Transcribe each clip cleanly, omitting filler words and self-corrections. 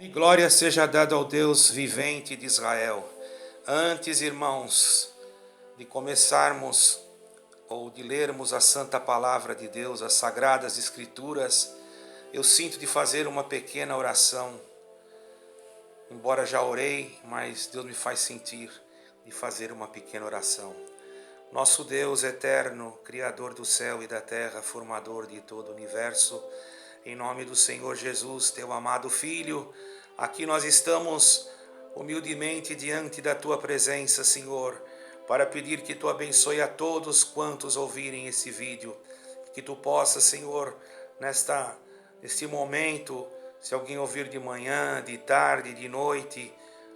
E glória seja dada ao Deus vivente de Israel. Antes, irmãos, de começarmos ou de lermos a santa palavra de Deus, as sagradas escrituras, eu sinto de fazer uma pequena oração. Embora já orei, mas Deus me faz sentir de fazer uma pequena oração. Nosso Deus eterno, Criador do céu e da terra, formador de todo o universo, em nome do Senhor Jesus, teu amado Filho, aqui nós estamos humildemente diante da tua presença, Senhor, para pedir que tu abençoe a todos quantos ouvirem esse vídeo, que tu possa, Senhor, neste momento, se alguém ouvir de manhã, de tarde, de noite,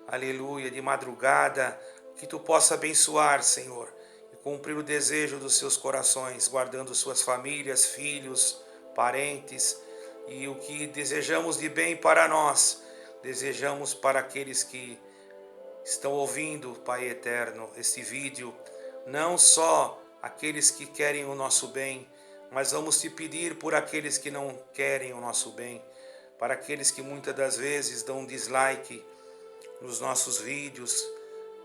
aleluia, de madrugada, que tu possa abençoar, Senhor, e cumprir o desejo dos seus corações, guardando suas famílias, filhos, parentes, e o que desejamos de bem para nós, desejamos para aqueles que estão ouvindo, Pai eterno, este vídeo, não só aqueles que querem o nosso bem, mas vamos te pedir por aqueles que não querem o nosso bem, para aqueles que muitas das vezes dão dislike nos nossos vídeos,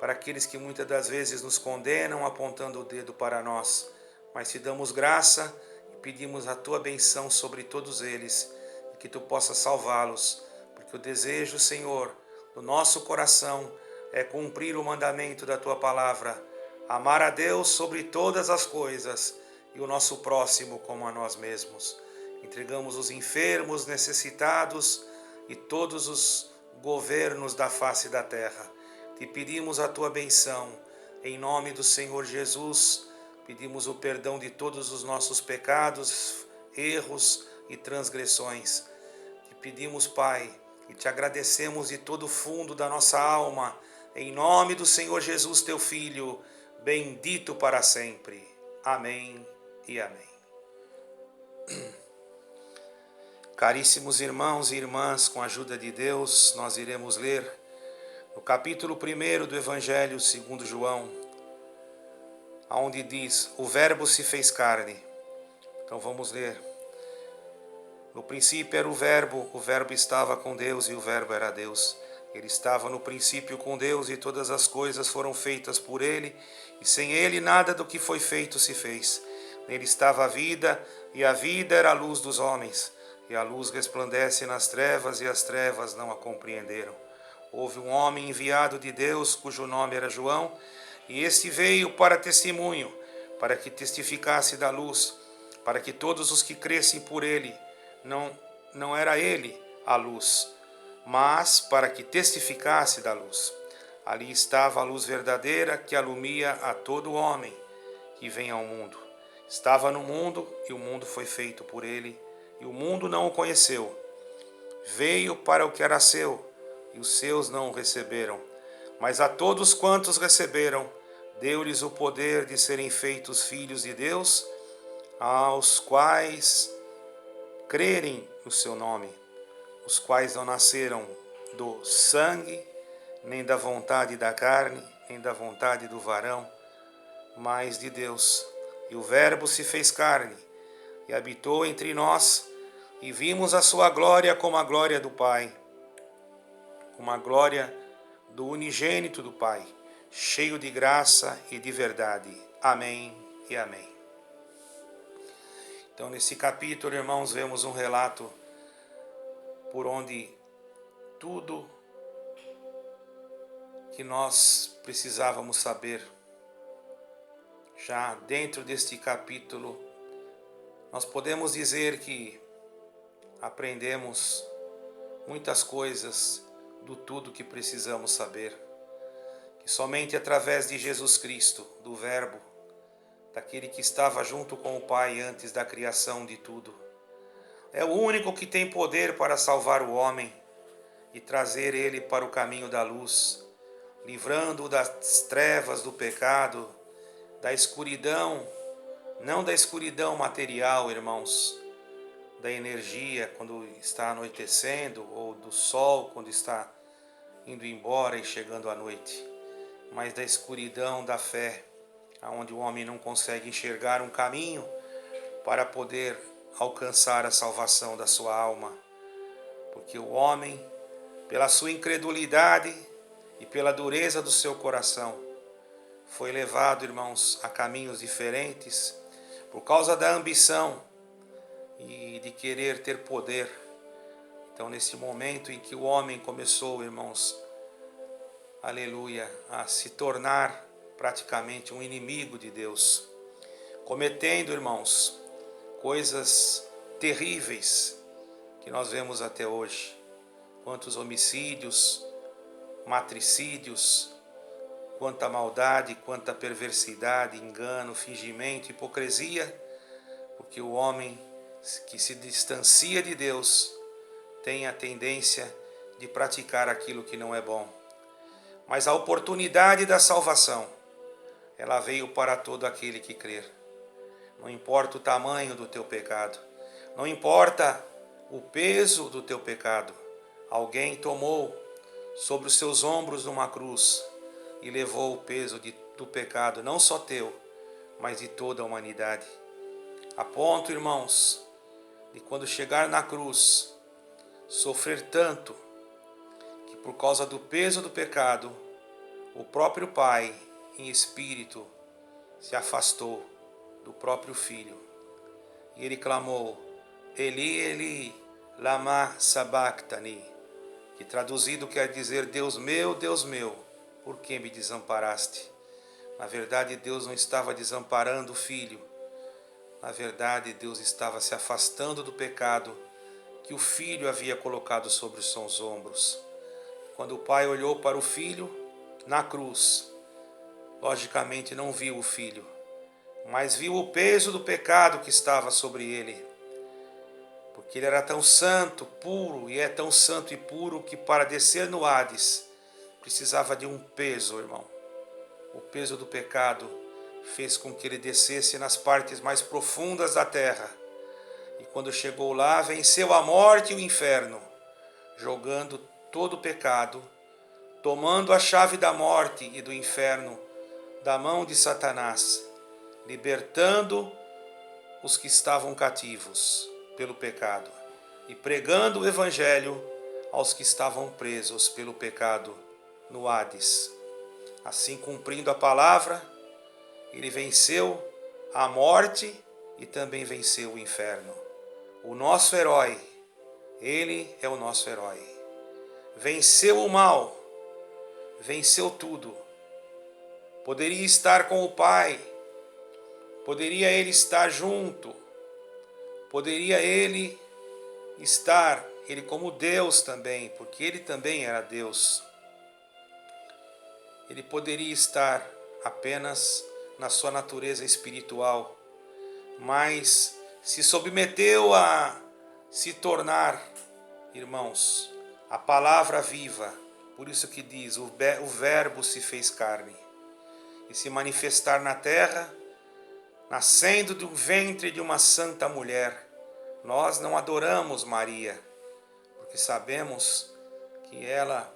para aqueles que muitas das vezes nos condenam apontando o dedo para nós, mas te damos graça e pedimos a tua benção sobre todos eles, e que tu possas salvá-los, porque o desejo, Senhor, do nosso coração é cumprir o mandamento da tua palavra, amar a Deus sobre todas as coisas e o nosso próximo como a nós mesmos. Entregamos os enfermos, necessitados e todos os governos da face da terra. Te pedimos a tua benção, em nome do Senhor Jesus, pedimos o perdão de todos os nossos pecados, erros e transgressões. Te pedimos, Pai, e te agradecemos de todo o fundo da nossa alma, em nome do Senhor Jesus, teu Filho, bendito para sempre. Amém e amém. Caríssimos irmãos e irmãs, com a ajuda de Deus, nós iremos ler no capítulo 1 do Evangelho segundo João, onde diz, o Verbo se fez carne. Então vamos ler. No princípio era o Verbo estava com Deus e o Verbo era Deus. Ele estava no princípio com Deus e todas as coisas foram feitas por ele, e sem ele nada do que foi feito se fez. Nele estava a vida, e a vida era a luz dos homens. E a luz resplandece nas trevas, e as trevas não a compreenderam. Houve um homem enviado de Deus, cujo nome era João, e este veio para testemunho, para que testificasse da luz, para que todos os que crescem por ele, não era ele a luz, mas para que testificasse da luz. Ali estava a luz verdadeira que alumia a todo homem que vem ao mundo. Estava no mundo e o mundo foi feito por ele, e o mundo não o conheceu. Veio para o que era seu, e os seus não o receberam. Mas a todos quantos receberam, deu-lhes o poder de serem feitos filhos de Deus, aos quais crerem no seu nome, os quais não nasceram do sangue, nem da vontade da carne, nem da vontade do varão, mas de Deus. E o Verbo se fez carne e habitou entre nós, e vimos a sua glória como a glória do Pai, como a glória do unigênito do Pai, cheio de graça e de verdade. Amém e amém. Então, nesse capítulo, irmãos, vemos um relato por onde tudo que nós precisávamos saber, já dentro deste capítulo, nós podemos dizer que aprendemos muitas coisas do tudo que precisamos saber, que somente através de Jesus Cristo, do Verbo, daquele que estava junto com o Pai antes da criação de tudo, é o único que tem poder para salvar o homem e trazer ele para o caminho da luz, livrando-o das trevas do pecado, da escuridão, não da escuridão material, irmãos, da energia quando está anoitecendo, ou do sol quando está indo embora e chegando à noite, mas da escuridão da fé, onde o homem não consegue enxergar um caminho para poder alcançar a salvação da sua alma, porque o homem pela sua incredulidade e pela dureza do seu coração, foi levado, irmãos, a caminhos diferentes por causa da ambição e de querer ter poder. Então, nesse momento em que o homem começou, irmãos, aleluia, a se tornar praticamente um inimigo de Deus, cometendo, irmãos, coisas terríveis que nós vemos até hoje. Quantos homicídios, matricídios, quanta maldade, quanta perversidade, engano, fingimento, hipocrisia, porque o homem que se distancia de Deus tem a tendência de praticar aquilo que não é bom. Mas a oportunidade da salvação, ela veio para todo aquele que crer. Não importa o tamanho do teu pecado, não importa o peso do teu pecado, alguém tomou sobre os seus ombros uma cruz e levou o peso do pecado, não só teu, mas de toda a humanidade. A ponto, irmãos, de quando chegar na cruz, sofrer tanto, que por causa do peso do pecado, o próprio Pai, em espírito, se afastou do próprio Filho. E ele clamou, Eli, Eli, lama sabachthani, que traduzido quer dizer, Deus meu, por que me desamparaste? Na verdade, Deus não estava desamparando o Filho. Na verdade, Deus estava se afastando do pecado que o Filho havia colocado sobre os seus ombros. Quando o Pai olhou para o Filho na cruz, logicamente não viu o Filho, mas viu o peso do pecado que estava sobre ele. Porque ele era tão santo, puro, e é tão santo e puro que para descer no Hades precisava de um peso, irmão. O peso do pecado fez com que ele descesse nas partes mais profundas da terra. E quando chegou lá, venceu a morte e o inferno, jogando todo o pecado, tomando a chave da morte e do inferno da mão de Satanás, libertando os que estavam cativos pelo pecado e pregando o evangelho aos que estavam presos pelo pecado no Hades. Assim, cumprindo a palavra, ele venceu a morte e também venceu o inferno. O nosso herói, ele é o nosso herói. Venceu o mal, venceu tudo. Poderia estar com o Pai, poderia ele estar junto, poderia ele estar, ele como Deus também, porque ele também era Deus. Ele poderia estar apenas na sua natureza espiritual, mas se submeteu a se tornar, irmãos, a palavra viva. Por isso que diz, o verbo se fez carne e se manifestar na terra, nascendo do ventre de uma santa mulher. Nós não adoramos Maria, porque sabemos que ela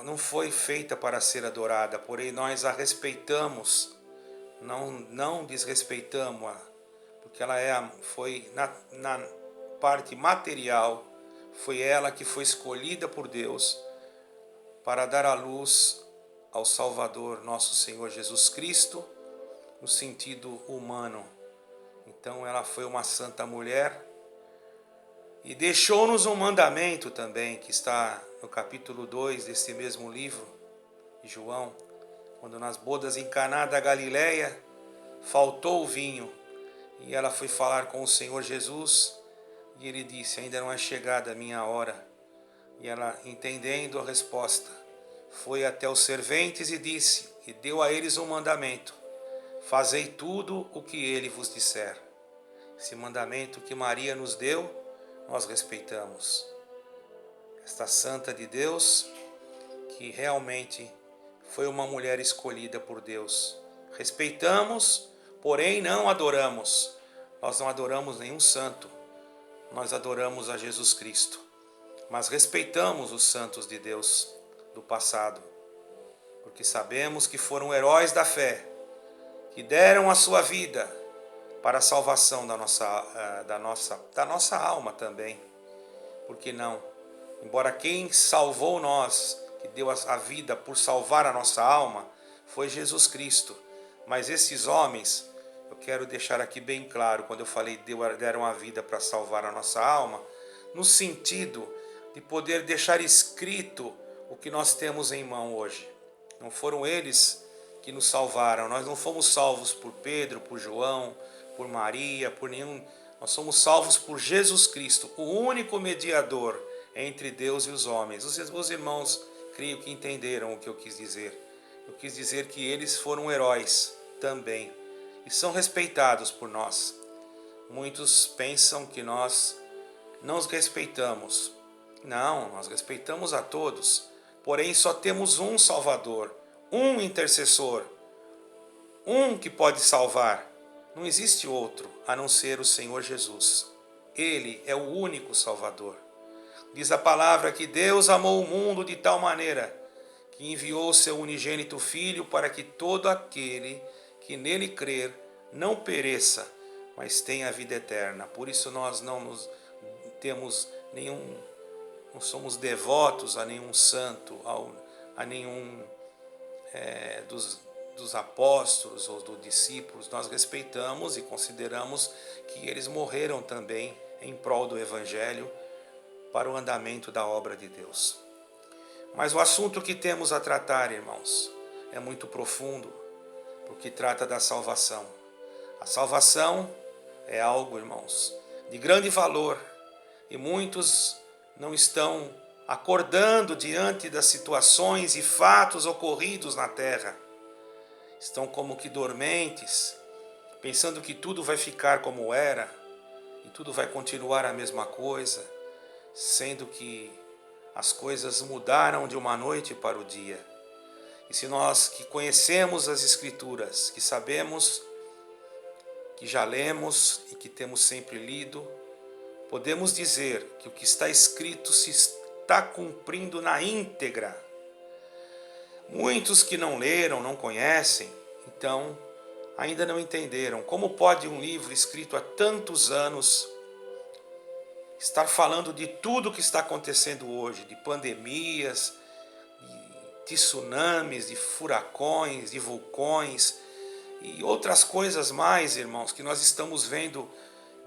não foi feita para ser adorada, porém nós a respeitamos, não desrespeitamos-a, porque ela foi na parte material, foi ela que foi escolhida por Deus para dar à luz ao Salvador, nosso Senhor Jesus Cristo, no sentido humano. Então ela foi uma santa mulher e deixou-nos um mandamento também, que está no capítulo 2 desse mesmo livro de João, quando nas bodas em Caná da Galileia faltou o vinho e ela foi falar com o Senhor Jesus e ele disse, ainda não é chegada a minha hora. E ela, entendendo a resposta, foi até os serventes e disse, e deu a eles um mandamento, fazei tudo o que ele vos disser. Esse mandamento que Maria nos deu, nós respeitamos. Esta santa de Deus, que realmente foi uma mulher escolhida por Deus. Respeitamos, porém não adoramos. Nós não adoramos nenhum santo, nós adoramos a Jesus Cristo. Mas respeitamos os santos de Deus do passado, porque sabemos que foram heróis da fé, que deram a sua vida para a salvação da nossa alma também. Por que não? Embora quem salvou nós, que deu a vida por salvar a nossa alma, foi Jesus Cristo. Mas esses homens, eu quero deixar aqui bem claro, quando eu falei deram a vida para salvar a nossa alma, no sentido de poder deixar escrito o que nós temos em mão hoje. Não foram eles que nos salvaram, nós não fomos salvos por Pedro, por João, por Maria, por nenhum. Nós somos salvos por Jesus Cristo, o único mediador entre Deus e os homens. Os irmãos, creio que entenderam o que eu quis dizer. Eu quis dizer que eles foram heróis também e são respeitados por nós. Muitos pensam que nós não os respeitamos. Não, nós respeitamos a todos. Porém, só temos um Salvador, um intercessor, um que pode salvar. Não existe outro a não ser o Senhor Jesus. Ele é o único Salvador. Diz a palavra que Deus amou o mundo de tal maneira que enviou o seu unigênito Filho para que todo aquele que nele crer não pereça, mas tenha a vida eterna. Por isso nós não somos devotos a nenhum santo, a nenhum dos apóstolos ou dos discípulos. Nós respeitamos e consideramos que eles morreram também em prol do Evangelho para o andamento da obra de Deus. Mas o assunto que temos a tratar, irmãos, é muito profundo, porque trata da salvação. A salvação é algo, irmãos, de grande valor, e muitos não estão acordando diante das situações e fatos ocorridos na terra. Estão como que dormentes, pensando que tudo vai ficar como era, e tudo vai continuar a mesma coisa, sendo que as coisas mudaram de uma noite para o dia. E se nós que conhecemos as Escrituras, que sabemos, que já lemos e que temos sempre lido, podemos dizer que o que está escrito se está cumprindo na íntegra. Muitos que não leram, não conhecem, então ainda não entenderam como pode um livro escrito há tantos anos estar falando de tudo o que está acontecendo hoje, de pandemias, de tsunamis, de furacões, de vulcões e outras coisas mais, irmãos, que nós estamos vendo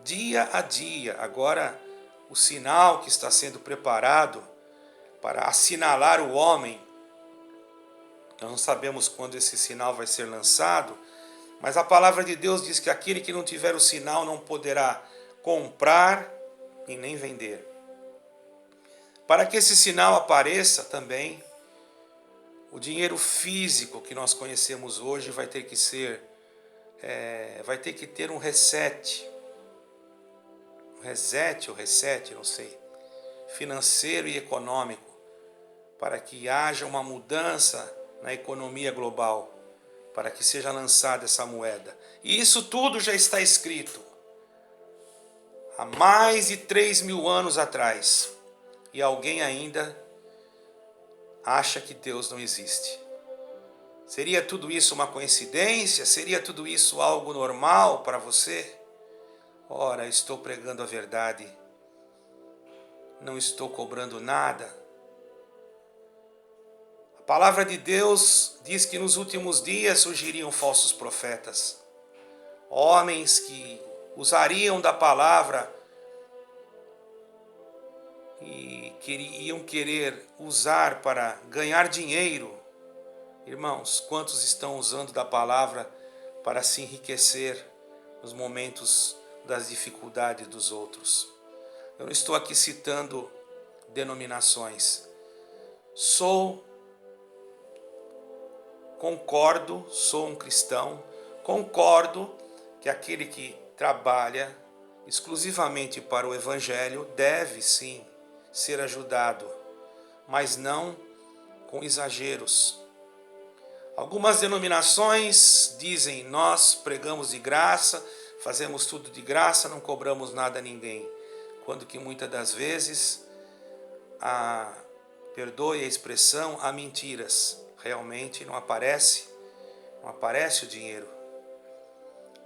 dia a dia. Agora, o sinal que está sendo preparado para assinalar o homem, nós não sabemos quando esse sinal vai ser lançado, mas a palavra de Deus diz que aquele que não tiver o sinal não poderá comprar e nem vender. Para que esse sinal apareça também, o dinheiro físico que nós conhecemos hoje vai ter que ter um reset, não sei, financeiro e econômico, para que haja uma mudança na economia global, para que seja lançada essa moeda. E isso tudo já está escrito há mais de 3.000 anos atrás, e alguém ainda acha que Deus não existe. Seria tudo isso uma coincidência? Seria tudo isso algo normal para você? Ora, estou pregando a verdade, não estou cobrando nada. A palavra de Deus diz que nos últimos dias surgiriam falsos profetas, homens que usariam da palavra e iam querer usar para ganhar dinheiro. Irmãos, quantos estão usando da palavra para se enriquecer nos momentos das dificuldades dos outros? Eu não estou aqui citando denominações. Concordo, sou um cristão, concordo que aquele que trabalha exclusivamente para o Evangelho deve sim ser ajudado, mas não com exageros. Algumas denominações dizem: nós pregamos de graça, fazemos tudo de graça, não cobramos nada a ninguém, quando que muitas das vezes, perdoe a expressão, há mentiras. Realmente não aparece o dinheiro,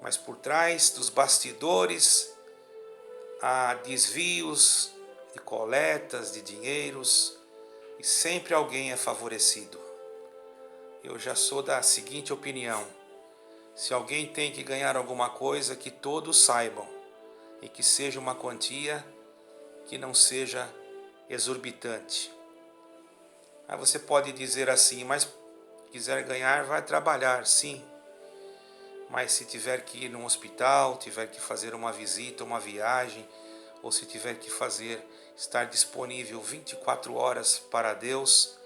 mas por trás dos bastidores há desvios de coletas, de dinheiros, e sempre alguém é favorecido. Eu já sou da seguinte opinião: se alguém tem que ganhar alguma coisa, que todos saibam, e que seja uma quantia que não seja exorbitante. Aí você pode dizer assim, mas quiser ganhar, vai trabalhar, sim. Mas se tiver que ir num hospital, tiver que fazer uma visita, uma viagem, ou se tiver que estar disponível 24 horas para Deus,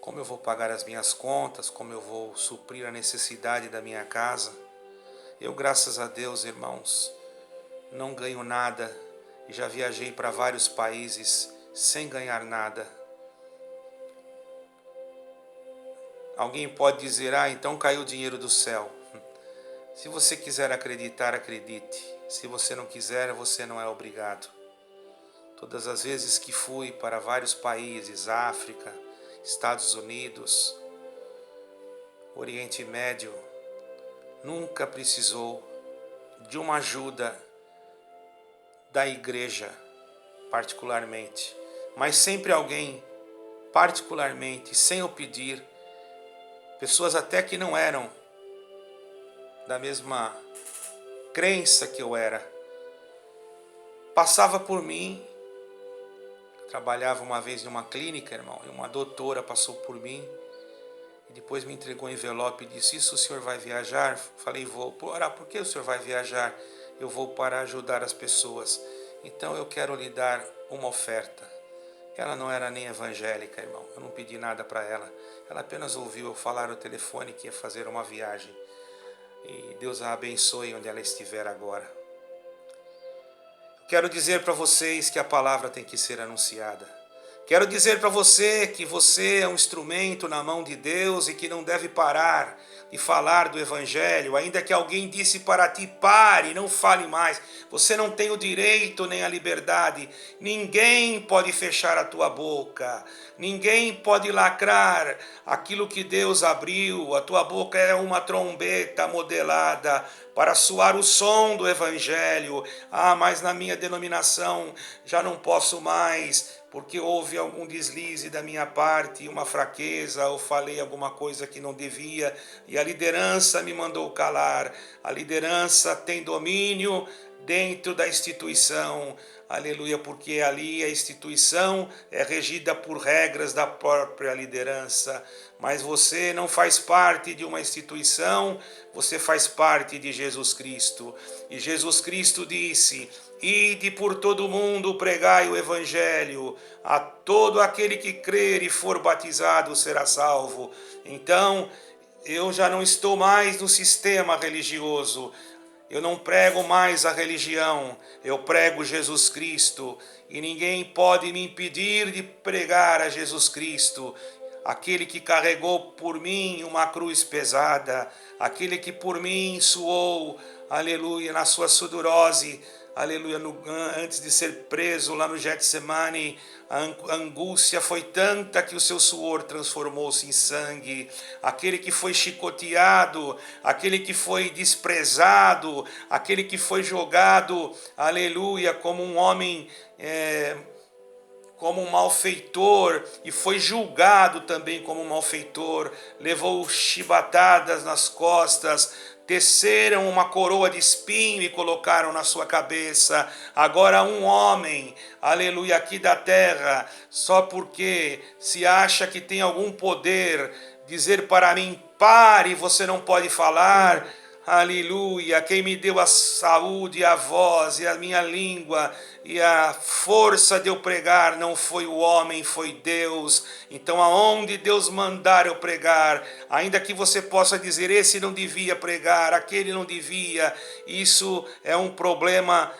como eu vou pagar as minhas contas, como eu vou suprir a necessidade da minha casa? Eu, graças a Deus, irmãos, não ganho nada e já viajei para vários países sem ganhar nada. Alguém pode dizer, então caiu o dinheiro do céu. Se você quiser acreditar, acredite. Se você não quiser, você não é obrigado. Todas as vezes que fui para vários países, África, Estados Unidos, Oriente Médio, nunca precisou de uma ajuda da igreja, particularmente. Mas sempre alguém, particularmente, sem eu pedir, pessoas até que não eram da mesma crença que eu era, passava por mim. Eu trabalhava uma vez em uma clínica, irmão, e uma doutora passou por mim e depois me entregou um envelope e disse, o senhor vai viajar? Falei, vou. Por que o senhor vai viajar? Eu vou para ajudar as pessoas. Então eu quero lhe dar uma oferta. Ela não era nem evangélica, irmão, eu não pedi nada para ela. Ela apenas ouviu eu falar no telefone que ia fazer uma viagem. E Deus a abençoe onde ela estiver agora. Quero dizer para vocês que a palavra tem que ser anunciada. Quero dizer para você que você é um instrumento na mão de Deus e que não deve parar de falar do Evangelho, ainda que alguém disse para ti, pare, não fale mais. Você não tem o direito nem a liberdade. Ninguém pode fechar a tua boca. Ninguém pode lacrar aquilo que Deus abriu. A tua boca é uma trombeta modelada para soar o som do Evangelho. Mas na minha denominação já não posso mais, porque houve algum deslize da minha parte, uma fraqueza, ou falei alguma coisa que não devia, e a liderança me mandou calar. A liderança tem domínio dentro da instituição, aleluia, porque ali a instituição é regida por regras da própria liderança. Mas você não faz parte de uma instituição, você faz parte de Jesus Cristo. E Jesus Cristo disse, ide por todo o mundo, pregai o Evangelho, a todo aquele que crer e for batizado será salvo. Então, eu já não estou mais no sistema religioso, eu não prego mais a religião, eu prego Jesus Cristo, e ninguém pode me impedir de pregar a Jesus Cristo, aquele que carregou por mim uma cruz pesada, aquele que por mim suou, aleluia, na sua sudorose, aleluia, antes de ser preso lá no Getsemane, a angústia foi tanta que o seu suor transformou-se em sangue. Aquele que foi chicoteado, aquele que foi desprezado, aquele que foi jogado, aleluia, como um homem, como um malfeitor, e foi julgado também como um malfeitor, levou chibatadas nas costas, teceram uma coroa de espinho e colocaram na sua cabeça. Agora um homem, aleluia, aqui da terra, só porque se acha que tem algum poder, dizer para mim, pare, você não pode falar. Aleluia, quem me deu a saúde, a voz e a minha língua e a força de eu pregar não foi o homem, foi Deus. Então aonde Deus mandar eu pregar, ainda que você possa dizer, esse não devia pregar, aquele não devia, isso é um problema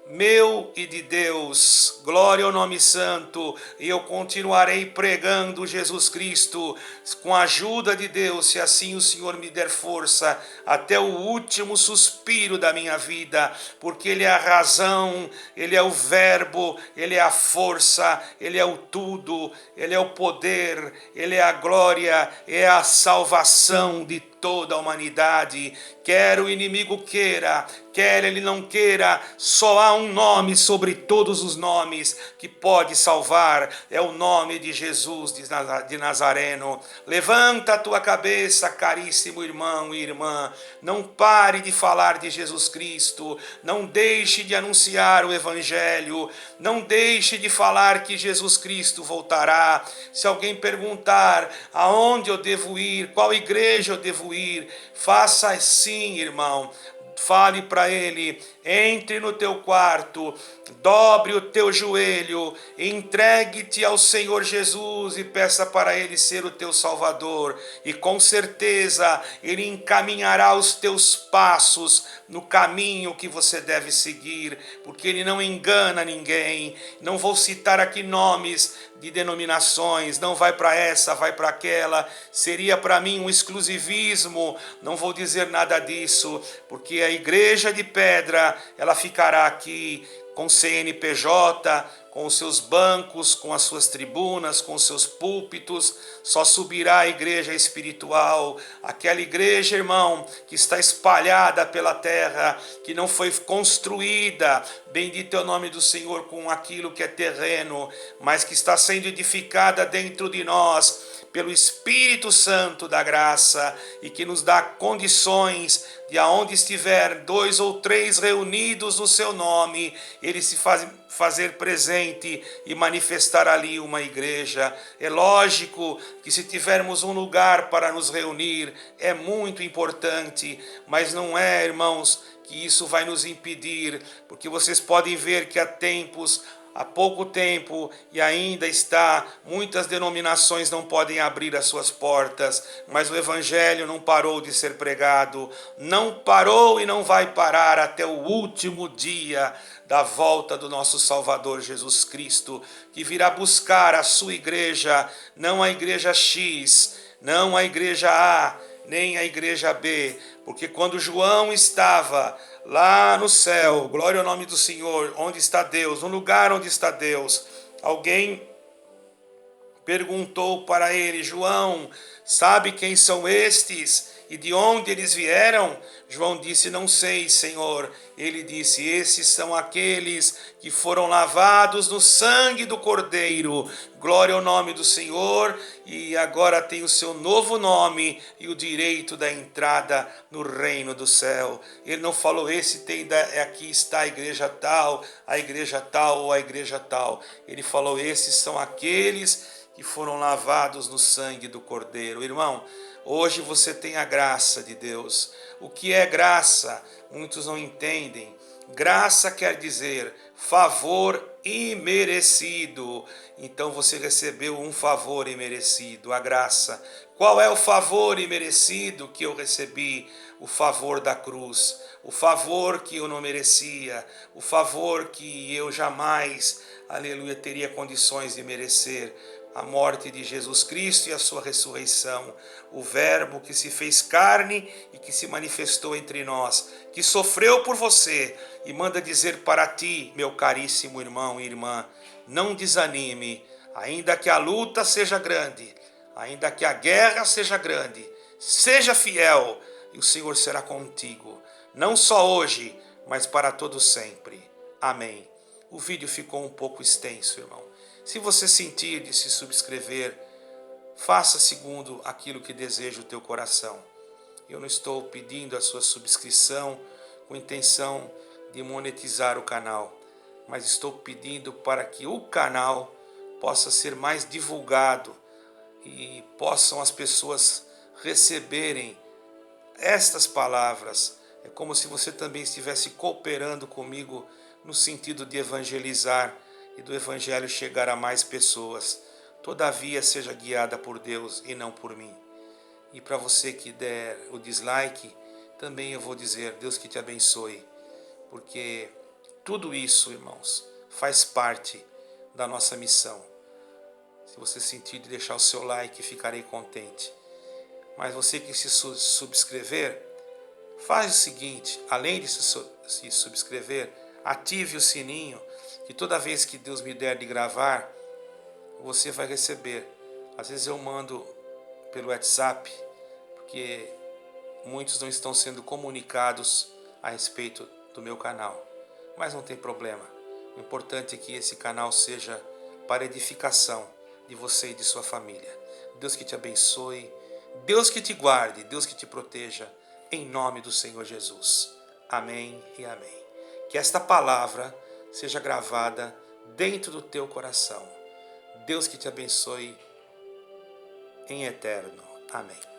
meu e de Deus. Glória ao nome santo. E eu continuarei pregando Jesus Cristo com a ajuda de Deus, se assim o Senhor me der força, até o último suspiro da minha vida, porque Ele é a razão, Ele é o verbo, Ele é a força, Ele é o tudo, Ele é o poder, Ele é a glória, é a salvação de toda a humanidade. Quer o inimigo queira, quer ele não queira, só há um nome sobre todos os nomes que pode salvar, é o nome de Jesus de Nazareno. Levanta a tua cabeça, caríssimo irmão e irmã, não pare de falar de Jesus Cristo, não deixe de anunciar o Evangelho, não deixe de falar que Jesus Cristo voltará. Se alguém perguntar aonde eu devo ir, qual igreja eu devo ir, faça assim, irmão. Fale para ele, entre no teu quarto, dobre o teu joelho, entregue-te ao Senhor Jesus e peça para ele ser o teu Salvador. E com certeza ele encaminhará os teus passos no caminho que você deve seguir, porque ele não engana ninguém. Não vou citar aqui nomes de denominações, não vai para essa, vai para aquela, seria para mim um exclusivismo, não vou dizer nada disso, porque a igreja de pedra, ela ficará aqui com CNPJ, com os seus bancos, com as suas tribunas, com os seus púlpitos, só subirá a igreja espiritual, aquela igreja, irmão, que está espalhada pela terra, que não foi construída, bendito é o nome do Senhor, com aquilo que é terreno, mas que está sendo edificada dentro de nós, pelo Espírito Santo da graça, e que nos dá condições de aonde estiver 2 ou 3 reunidos no seu nome, ele se fazer presente e manifestar ali uma igreja. É lógico que se tivermos um lugar para nos reunir, é muito importante, mas não é, irmãos, que isso vai nos impedir, porque vocês podem ver que há pouco tempo e ainda está, muitas denominações não podem abrir as suas portas, mas o Evangelho não parou de ser pregado, não parou e não vai parar até o último dia da volta do nosso Salvador Jesus Cristo, que virá buscar a sua igreja, não a igreja X, não a igreja A, nem a igreja B, porque quando João estava lá no céu, glória ao nome do Senhor, onde está Deus, no lugar onde está Deus, alguém perguntou para ele: João, sabe quem são estes e de onde eles vieram? João disse: não sei, Senhor. Ele disse: esses são aqueles que foram lavados no sangue do Cordeiro. Glória ao nome do Senhor, e agora tem o seu novo nome e o direito da entrada no reino do céu. Ele não falou: aqui está a igreja tal, a igreja tal ou a igreja tal. Ele falou: esses são aqueles que foram lavados no sangue do Cordeiro. Irmão, hoje você tem a graça de Deus. O que é graça? Muitos não entendem. Graça quer dizer favor imerecido. Então você recebeu um favor imerecido, a graça. Qual é o favor imerecido que eu recebi? O favor da cruz, o favor que eu não merecia, o favor que eu jamais, aleluia, teria condições de merecer. A morte de Jesus Cristo e a sua ressurreição, o Verbo que se fez carne e que se manifestou entre nós, que sofreu por você e manda dizer para ti, meu caríssimo irmão e irmã, não desanime, ainda que a luta seja grande, ainda que a guerra seja grande, seja fiel e o Senhor será contigo, não só hoje, mas para todo sempre. Amém. O vídeo ficou um pouco extenso, irmão. Se você sentir de se subscrever, faça segundo aquilo que deseja o teu coração. Eu não estou pedindo a sua subscrição com intenção de monetizar o canal, mas estou pedindo para que o canal possa ser mais divulgado e possam as pessoas receberem estas palavras. É como se você também estivesse cooperando comigo no sentido de evangelizar e do evangelho chegar a mais pessoas. Todavia, seja guiada por Deus e não por mim. E para você que der o dislike, também eu vou dizer: Deus que te abençoe, porque tudo isso, irmãos, faz parte da nossa missão. Se você sentir de deixar o seu like, ficarei contente. Mas você que se subscrever, faz o seguinte: além de se subscrever, ative o sininho, que toda vez que Deus me der de gravar, você vai receber. Às vezes eu mando pelo WhatsApp, porque muitos não estão sendo comunicados a respeito do meu canal. Mas não tem problema. O importante é que esse canal seja para edificação de você e de sua família. Deus que te abençoe, Deus que te guarde, Deus que te proteja, em nome do Senhor Jesus. Amém e amém. Que esta palavra seja gravada dentro do teu coração. Deus que te abençoe em eterno. Amém.